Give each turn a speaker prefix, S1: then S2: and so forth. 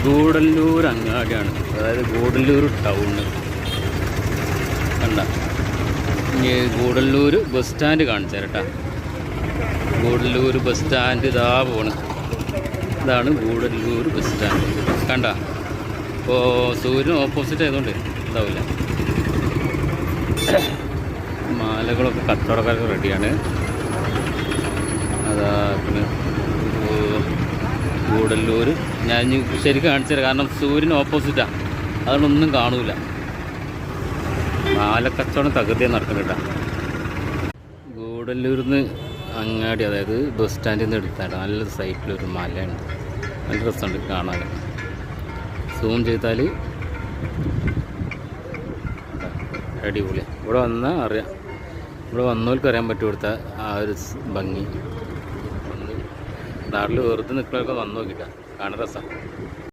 S1: ഗൂഡല്ലൂർ അങ്ങാടിയാണ്, അതായത് ഗൂഡല്ലൂർ ടൗണ്. കണ്ട, ഇനി ഗൂഡല്ലൂർ ബസ് സ്റ്റാൻഡ് കാണിച്ചു തരട്ടാ. ഗൂഡല്ലൂർ ബസ് സ്റ്റാൻഡ് ഇതാ പോണ്. ഇതാണ് ഗൂഡല്ലൂർ ബസ് സ്റ്റാൻഡ്. കണ്ട, ഇപ്പോൾ സൂര്യൻ ഓപ്പോസിറ്റ് ആയതുകൊണ്ട് ഉണ്ടാവില്ല. മാലകളൊക്കെ കച്ചവടക്കാർക്ക് റെഡിയാണ്. അതാ പിന്നെ ഗൂഡല്ലൂർ ഞാൻ ശരിക്കും കാണിച്ചു തരാം, കാരണം സൂര്യൻ ഓപ്പോസിറ്റാണ്, അതുകൊണ്ടൊന്നും കാണൂല. മാലക്കച്ചവടം തകൃതിയാണ് നടക്കുന്നുണ്ട്. ഗൂഡല്ലൂരിൽ നിന്ന് അങ്ങാടി, അതായത് ബസ് സ്റ്റാൻഡിൽ നിന്ന് എടുത്താൽ നല്ല സൈറ്റിലൊരു മലയാണ്. നല്ല രസമുണ്ട് കാണാൻ. സൂം ചെയ്താൽ അടിപൊളി. ഇവിടെ വന്നാൽ അറിയാം, ഇവിടെ വന്നവർക്ക് അറിയാൻ പറ്റും ഇവിടുത്തെ ആ ഒരു ഭംഗി. നാട്ടിൽ വെറുതെ നിൽക്കുന്നവർക്ക് വന്നു നോക്കിയിട്ടാണ് കാണാൻ രസം.